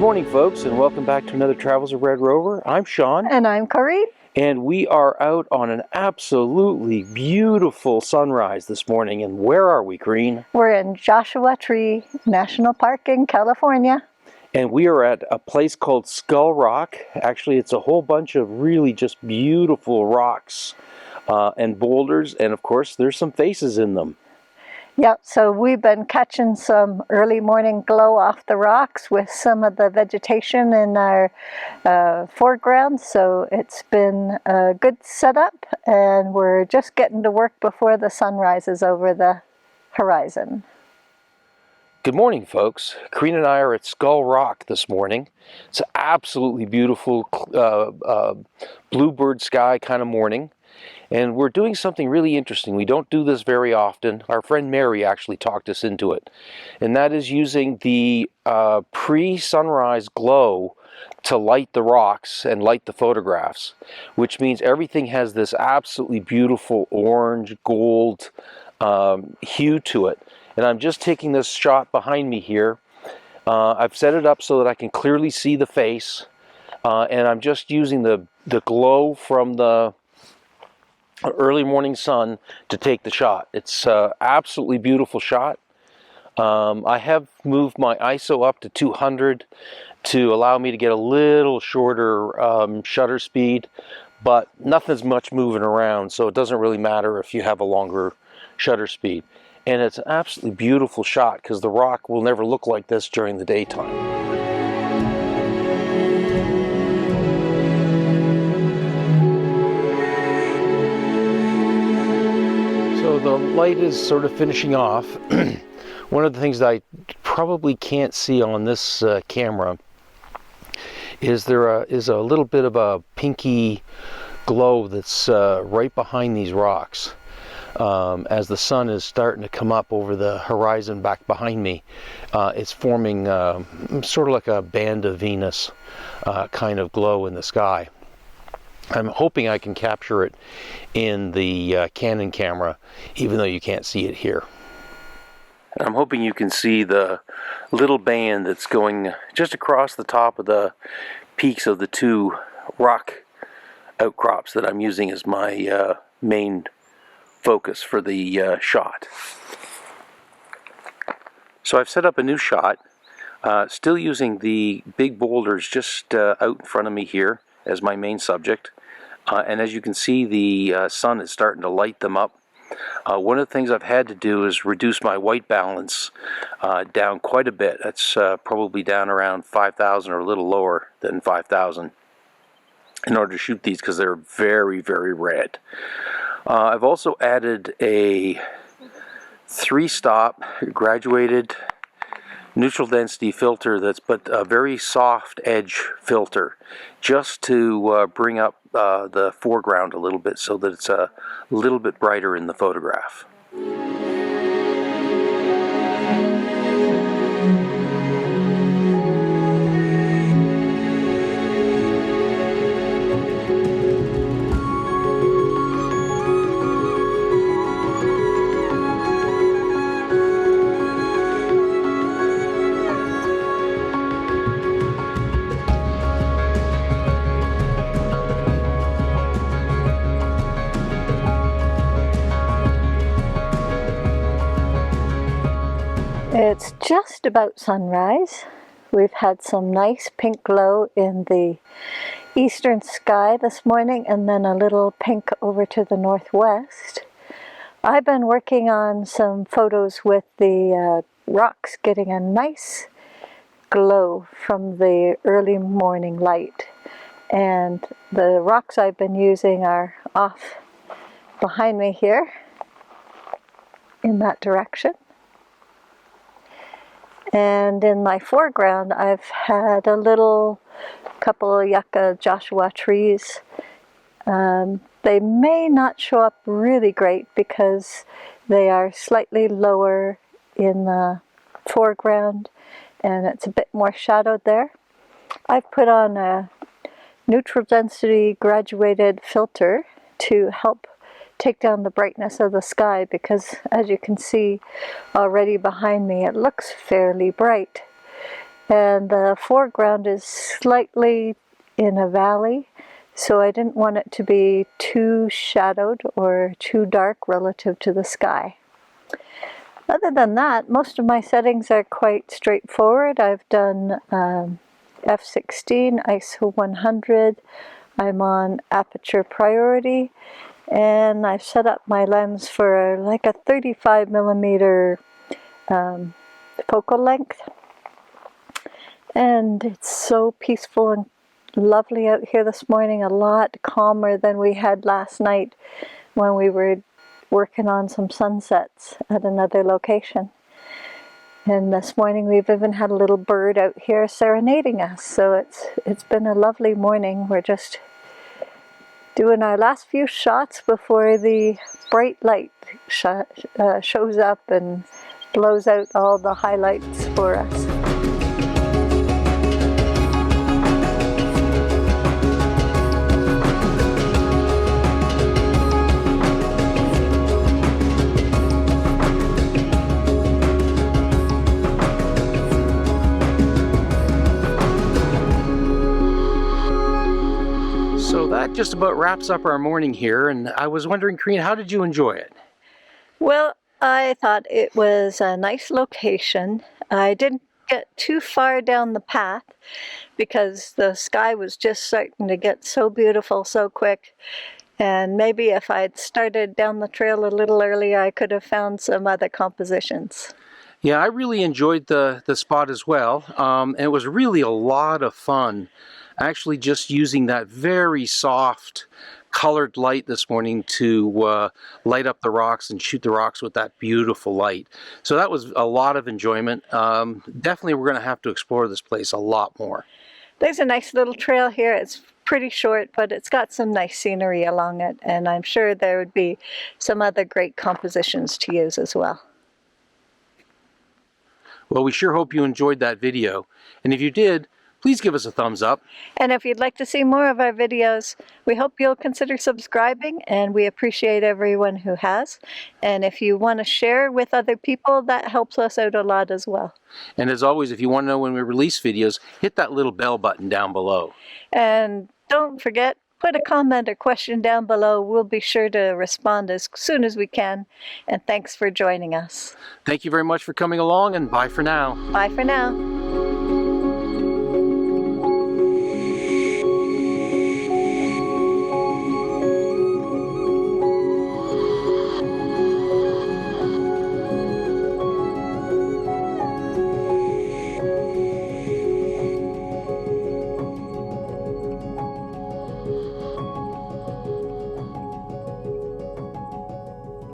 morning, folks, and welcome back to another Travels of Red Rover. I'm Shawn. And I'm Corinne. And we are out on an absolutely beautiful sunrise this morning. And where are we, Corinne? We're in Joshua Tree National Park in California. And we are at a place called Skull Rock. Actually, it's a whole bunch of really just beautiful rocks and boulders. And of course, there's some faces in them. Yep, so we've been catching some early morning glow off the rocks with some of the vegetation in our foreground. So it's been a good setup, and we're just getting to work before the sun rises over the horizon. Good morning, folks. Corinne and I are at Skull Rock this morning. It's an absolutely beautiful bluebird sky kind of morning. And we're doing something really interesting. We don't do this very often. Our friend Mary actually talked us into it. And that is using the pre-sunrise glow to light the rocks and light the photographs, which means everything has this absolutely beautiful orange, gold hue to it. And I'm just taking this shot behind me here. I've set it up so that I can clearly see the face. And I'm just using the glow from the early morning sun to take the shot. It's absolutely beautiful shot. I have moved my ISO up to 200 to allow me to get a little shorter shutter speed, but nothing's much moving around, so it doesn't really matter if you have a longer shutter speed. And it's an absolutely beautiful shot because the rock will never look like this during the daytime. So the light is sort of finishing off. One of the things that I probably can't see on this camera is there is a little bit of a pinky glow that's right behind these rocks. As the sun is starting to come up over the horizon back behind me, it's forming sort of like a band of Venus kind of glow in the sky. I'm hoping I can capture it in the Canon camera, even though you can't see it here. I'm hoping you can see the little band that's going just across the top of the peaks of the two rock outcrops that I'm using as my main focus for the shot. So I've set up a new shot, still using the big boulders just out in front of me here as my main subject, and as you can see, the sun is starting to light them up. One of the things I've had to do is reduce my white balance down quite a bit. That's probably down around 5,000 or a little lower than 5,000 in order to shoot these because they're very, very red. I've also added a 3-stop graduated neutral density filter that's but a very soft edge filter, just to bring up the foreground a little bit so that it's a little bit brighter in the photograph. It's just about sunrise. We've had some nice pink glow in the eastern sky this morning, and then a little pink over to the northwest. I've been working on some photos with the rocks getting a nice glow from the early morning light. And the rocks I've been using are off behind me here in that direction. And in my foreground, I've had a little couple of yucca Joshua trees. They may not show up really great because they are slightly lower in the foreground and it's a bit more shadowed there. I've put on a neutral density graduated filter to help take down the brightness of the sky, because as you can see already behind me, it looks fairly bright. and the foreground is slightly in a valley, so I didn't want it to be too shadowed or too dark relative to the sky. Other than that, most of my settings are quite straightforward. I've done f16, ISO 100, I'm on aperture priority, and I've set up my lens for like a 35mm focal length. And it's so peaceful and lovely out here this morning, a lot calmer than we had last night when we were working on some sunsets at another location. And this morning we've even had a little bird out here serenading us, so it's been a lovely morning. We're just doing our last few shots before the bright light shows up and blows out all the highlights for us. So that just about wraps up our morning here, and I was wondering, Corinne, how did you enjoy it? Well, I thought it was a nice location. I didn't get too far down the path because the sky was just starting to get so beautiful so quick, and maybe if I'd started down the trail a little earlier I could have found some other compositions. Yeah, I really enjoyed the spot as well, and it was really a lot of fun actually just using that very soft colored light this morning to light up the rocks and shoot the rocks with that beautiful light. So that was a lot of enjoyment. Definitely we're going to have to explore this place a lot more. There's a nice little trail here. It's pretty short, but it's got some nice scenery along it, and I'm sure there would be some other great compositions to use as well. Well, we sure hope you enjoyed that video, and if you did, please give us a thumbs up. And if you'd like to see more of our videos, we hope you'll consider subscribing, and we appreciate everyone who has. And if you want to share with other people, that helps us out a lot as well. And as always, if you want to know when we release videos, hit that little bell button down below. And don't forget, put a comment or question down below. We'll be sure to respond as soon as we can. And thanks for joining us. Thank you very much for coming along, and bye for now. Bye for now.